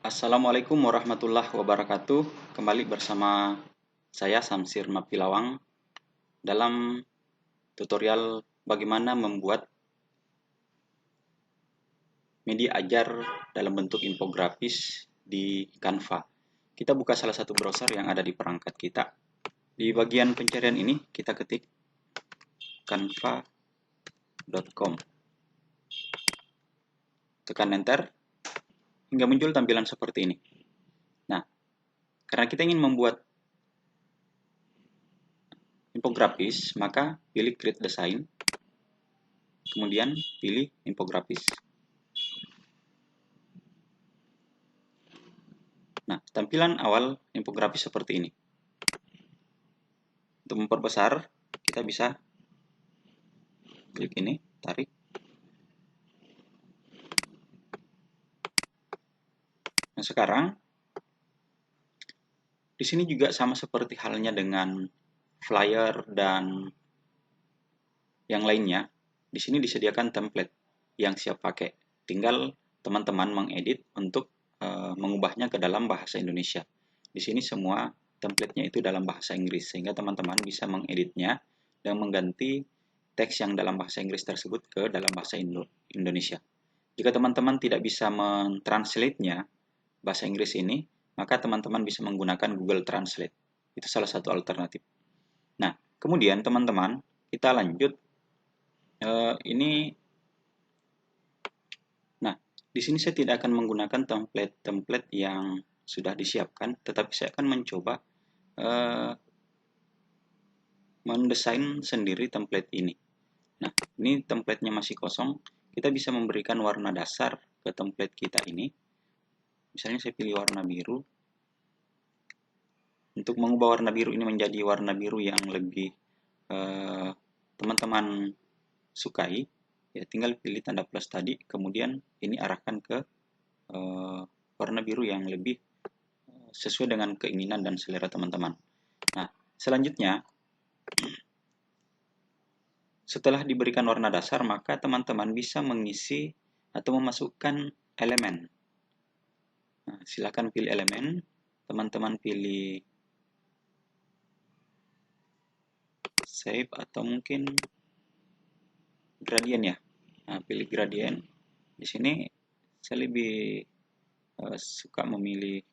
Assalamualaikum warahmatullahi wabarakatuh. Kembali bersama saya Samsir Mapilawang dalam tutorial bagaimana membuat media ajar dalam bentuk infografis di Canva. Kita buka salah satu browser yang ada di perangkat kita. Di bagian pencarian ini kita ketik canva.com. Tekan enter hingga muncul tampilan seperti ini. Nah, karena kita ingin membuat infografis, maka pilih create design, kemudian pilih infografis. Nah, tampilan awal infografis seperti ini. Untuk memperbesar, kita bisa klik ini, tarik. Nah, sekarang di sini juga sama seperti halnya dengan flyer dan yang lainnya. Di sini disediakan template yang siap pakai. Tinggal teman-teman mengedit untuk mengubahnya ke dalam bahasa Indonesia. Di sini semua template-nya itu dalam bahasa Inggris, sehingga teman-teman bisa mengeditnya dan mengganti teks yang dalam bahasa Inggris tersebut ke dalam bahasa Indonesia. Jika teman-teman tidak bisa mentranslate-nya bahasa Inggris ini, maka teman-teman bisa menggunakan Google Translate. Itu salah satu alternatif. Nah, kemudian teman-teman, kita lanjut. Di sini saya tidak akan menggunakan template-template yang sudah disiapkan, tetapi saya akan mencoba mendesain sendiri template ini. Nah, ini template-nya masih kosong. Kita bisa memberikan warna dasar ke template kita ini. Misalnya saya pilih warna biru. Untuk mengubah warna biru ini menjadi warna biru yang lebih teman-teman sukai, ya tinggal pilih tanda plus tadi, kemudian ini arahkan ke warna biru yang lebih sesuai dengan keinginan dan selera teman-teman. Nah, selanjutnya, setelah diberikan warna dasar, maka teman-teman bisa mengisi atau memasukkan elemen. Nah, silakan pilih elemen, teman-teman pilih shape atau mungkin gradient ya. Nah, pilih gradient. Di sini saya lebih suka memilih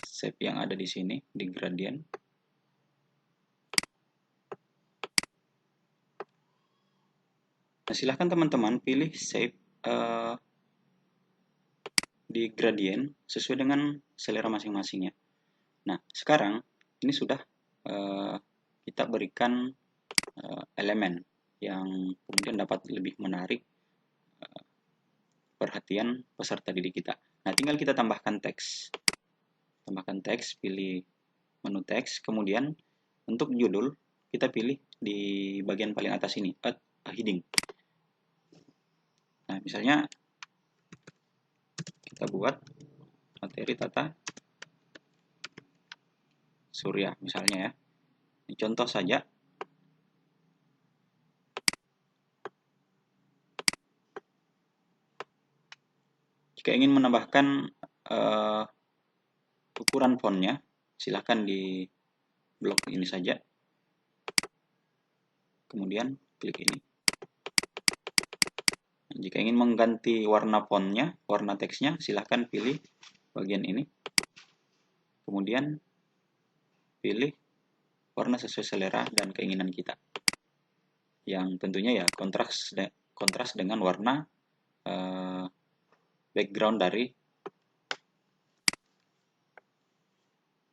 shape yang ada di sini di gradient. Nah, silahkan teman-teman pilih shape di gradient sesuai dengan selera masing-masingnya. Nah, sekarang ini sudah kita berikan elemen yang kemudian dapat lebih menarik perhatian peserta didik kita. Nah, tinggal kita tambahkan teks. Tambahkan teks, pilih menu teks, kemudian untuk judul kita pilih di bagian paling atas ini, add a heading. Nah, misalnya kita buat materi tata surya misalnya ya. Ini contoh saja. Jika ingin menambahkan ukuran fontnya, silahkan di blok ini saja. Kemudian klik ini. Jika ingin mengganti warna fontnya, warna teksnya, silahkan pilih bagian ini. Kemudian pilih warna sesuai selera dan keinginan kita. Yang tentunya ya kontras dengan warna background dari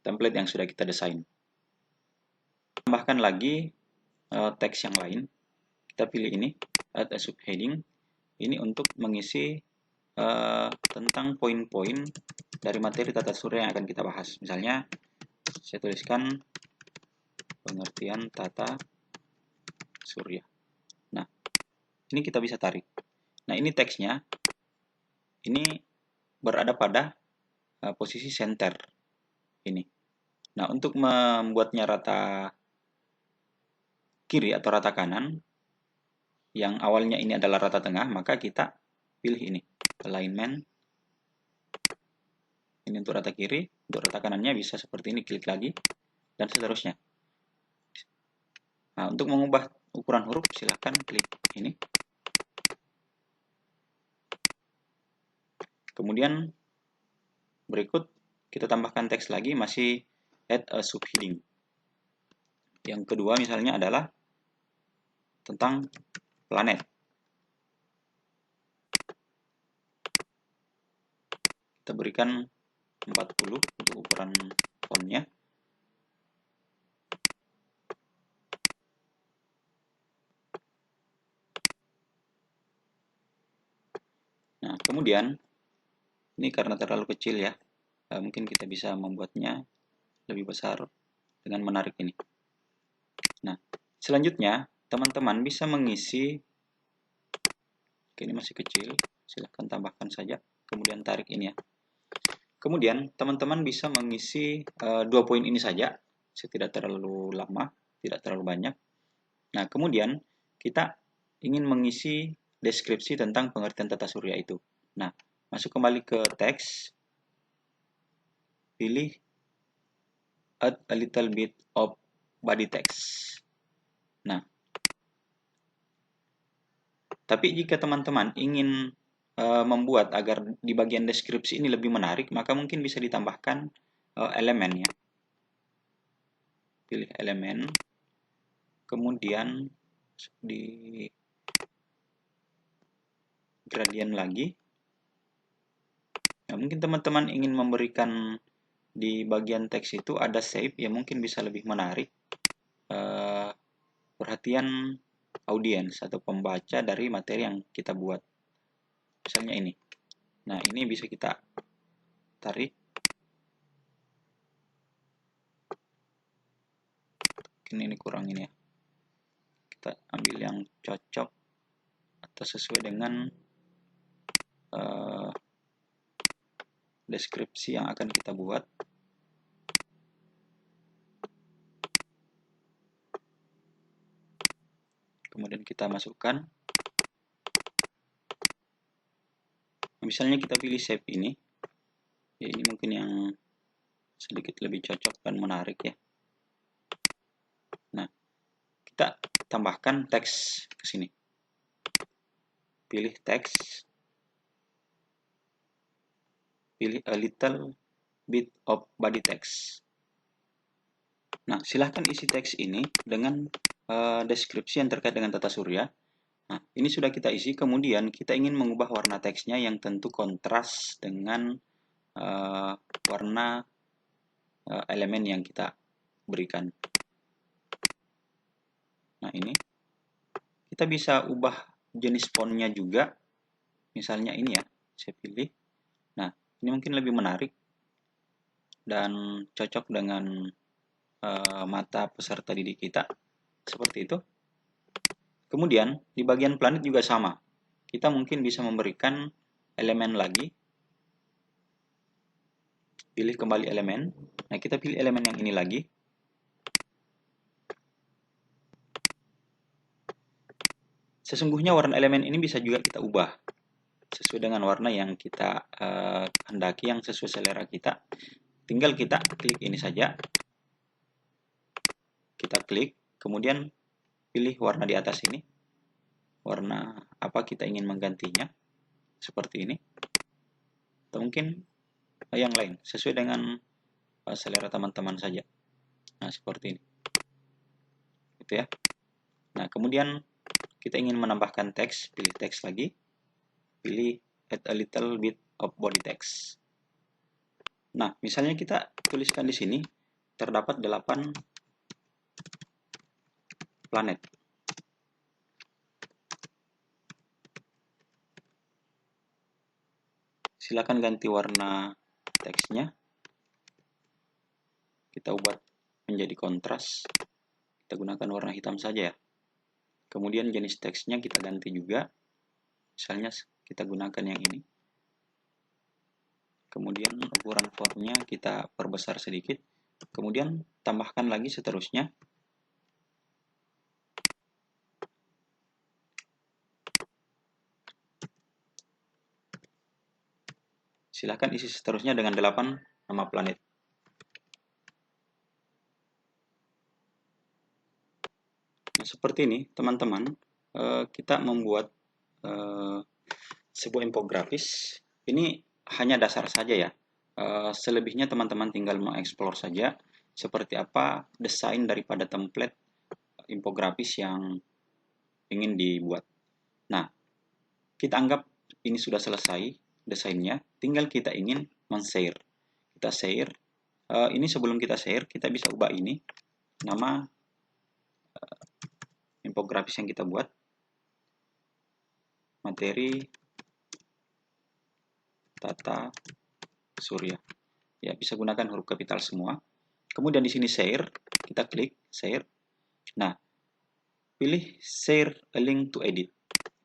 template yang sudah kita desain. Tambahkan lagi teks yang lain. Kita pilih ini, add a subheading. Ini untuk mengisi tentang poin-poin dari materi tata surya yang akan kita bahas. Misalnya, saya tuliskan pengertian tata surya. Nah, ini kita bisa tarik. Nah, ini teksnya. Ini berada pada posisi center ini. Nah, untuk membuatnya rata kiri atau rata kanan, yang awalnya ini adalah rata tengah, maka kita pilih ini, alignment. Ini untuk rata kiri, untuk rata kanannya bisa seperti ini, klik lagi, dan seterusnya. Nah, untuk mengubah ukuran huruf, silahkan klik ini. Kemudian berikut kita tambahkan teks lagi, masih add a subheading. Yang kedua misalnya adalah tentang planet. Kita berikan 40 untuk ukuran fontnya. Nah, kemudian ini karena terlalu kecil ya, mungkin kita bisa membuatnya lebih besar dengan menarik ini. Nah, selanjutnya teman-teman bisa mengisi, ini masih kecil, silahkan tambahkan saja, kemudian tarik ini ya. Kemudian teman-teman bisa mengisi 2 poin ini saja, tidak terlalu lama, tidak terlalu banyak. Nah, kemudian kita ingin mengisi deskripsi tentang pengertian tata surya itu. Nah, masuk kembali ke teks, pilih add a little bit of body text. Nah, tapi jika teman-teman ingin membuat agar di bagian deskripsi ini lebih menarik, maka mungkin bisa ditambahkan elemen ya. Pilih elemen, kemudian di gradient lagi. Nah, mungkin teman-teman ingin memberikan di bagian teks itu ada shape yang mungkin bisa lebih menarik perhatian audiens atau pembaca dari materi yang kita buat. Misalnya ini. Nah, ini bisa kita tarik. Mungkin ini kurang ini ya. Kita ambil yang cocok atau sesuai dengan deskripsi yang akan kita buat. Kemudian kita masukkan. Misalnya kita pilih shape ini. Ya, ini mungkin yang sedikit lebih cocok dan menarik ya. Nah, kita tambahkan teks ke sini. Pilih teks. Pilih a little bit of body text. Nah, silahkan isi teks ini dengan deskripsi yang terkait dengan tata surya. Nah, ini sudah kita isi, kemudian kita ingin mengubah warna teksnya yang tentu kontras dengan warna elemen yang kita berikan. Nah, ini kita bisa ubah jenis fontnya juga, misalnya ini ya, saya pilih. Nah, ini mungkin lebih menarik dan cocok dengan mata peserta didik kita, seperti itu. Kemudian di bagian planet juga sama. Kita mungkin bisa memberikan elemen lagi. Pilih kembali elemen. Nah, kita pilih elemen yang ini lagi. Sesungguhnya warna elemen ini bisa juga kita ubah sesuai dengan warna yang kita hendaki, yang sesuai selera kita. Tinggal kita klik ini saja. Kita klik, kemudian pilih warna di atas ini. Warna apa kita ingin menggantinya. Seperti ini. Atau mungkin yang lain, sesuai dengan selera teman-teman saja. Nah, seperti ini. Gitu ya. Nah, kemudian kita ingin menambahkan teks, pilih teks lagi. Pilih add a little bit of body text. Nah, misalnya kita tuliskan di sini terdapat 8 planet. Silakan ganti warna teksnya. Kita ubah menjadi kontras. Kita gunakan warna hitam saja ya. Kemudian jenis teksnya kita ganti juga. Misalnya kita gunakan yang ini. Kemudian ukuran fontnya kita perbesar sedikit. Kemudian tambahkan lagi seterusnya. Silahkan isi seterusnya dengan 8 nama planet. Nah, seperti ini teman-teman, kita membuat sebuah infografis. Ini hanya dasar saja ya. Selebihnya teman-teman tinggal mengeksplor saja seperti apa desain daripada template infografis yang ingin dibuat. Nah, kita anggap ini sudah selesai desainnya, tinggal kita ingin men-share. Kita share. Ini sebelum kita share, kita bisa ubah ini nama infografis yang kita buat, materi Tata Surya. Ya, bisa gunakan huruf kapital semua. Kemudian di sini share, kita klik share. Nah, pilih share a link to edit.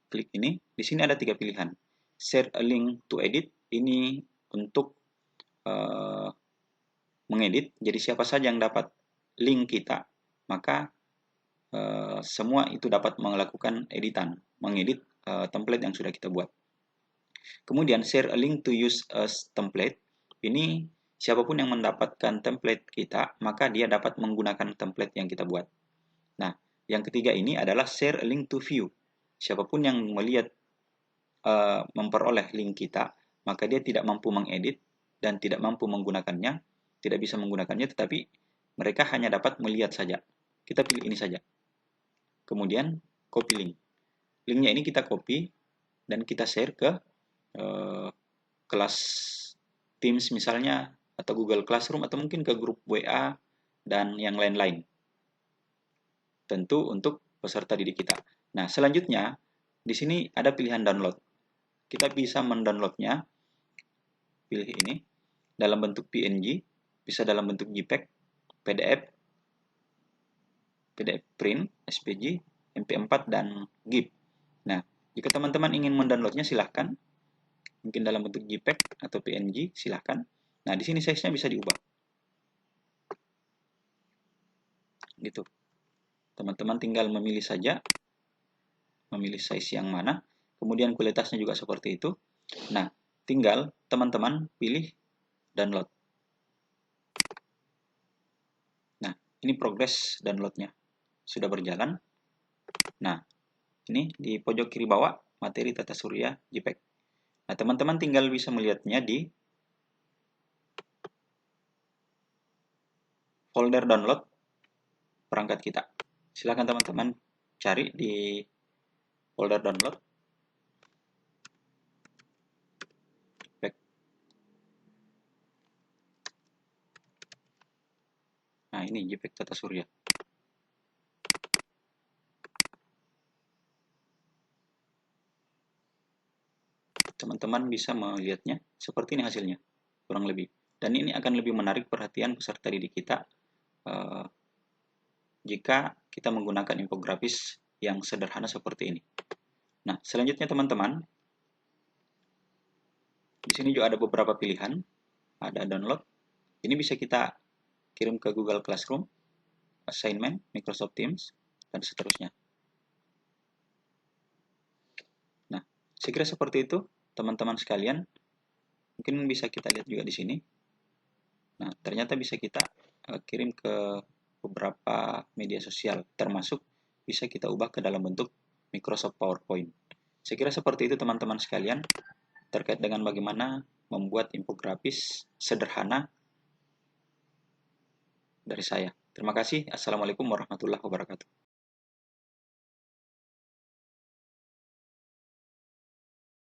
Klik ini. Di sini ada 3 pilihan. Share a link to edit ini untuk mengedit. Jadi siapa saja yang dapat link kita, maka semua itu dapat melakukan editan, mengedit template yang sudah kita buat. Kemudian share a link to use as template. Ini siapapun yang mendapatkan template kita, maka dia dapat menggunakan template yang kita buat. Nah, yang ketiga ini adalah share a link to view. Siapapun yang melihat memperoleh link kita, maka dia tidak mampu mengedit dan tidak mampu menggunakannya, tidak bisa menggunakannya, tetapi mereka hanya dapat melihat saja. Kita pilih ini saja. Kemudian copy link. Linknya ini kita copy dan kita share ke kelas Teams misalnya, atau Google Classroom, atau mungkin ke grup WA dan yang lain-lain. Tentu untuk peserta didik kita. Nah, selanjutnya di sini ada pilihan download. Kita bisa mendownloadnya. Pilih ini dalam bentuk PNG, bisa dalam bentuk JPEG, PDF, PDF print, SVG, MP4 dan GIF. Nah, jika teman-teman ingin mendownloadnya silahkan. Mungkin dalam bentuk JPEG atau PNG, silahkan. Nah, di sini size-nya bisa diubah. Gitu. Teman-teman tinggal memilih saja, memilih size yang mana. Kemudian kualitasnya juga seperti itu. Nah, tinggal teman-teman pilih download. Nah, ini progres downloadnya. Sudah berjalan. Nah, ini di pojok kiri bawah, materi Tata Surya JPEG. Nah, teman-teman tinggal bisa melihatnya di folder download perangkat kita. Silakan teman-teman cari di folder download. Nah, ini JPEG Tata Surya. Teman-teman bisa melihatnya seperti ini hasilnya, kurang lebih. Dan ini akan lebih menarik perhatian peserta didik kita jika kita menggunakan infografis yang sederhana seperti ini. Nah, selanjutnya teman-teman, di sini juga ada beberapa pilihan. Ada download. Ini bisa kita kirim ke Google Classroom, assignment, Microsoft Teams, dan seterusnya. Nah, saya kira seperti itu, teman-teman sekalian. Mungkin bisa kita lihat juga di sini. Nah, ternyata bisa kita kirim ke beberapa media sosial, termasuk bisa kita ubah ke dalam bentuk Microsoft PowerPoint. Saya kira seperti itu teman-teman sekalian, terkait dengan bagaimana membuat infografis sederhana dari saya. Terima kasih. Assalamualaikum warahmatullahi wabarakatuh.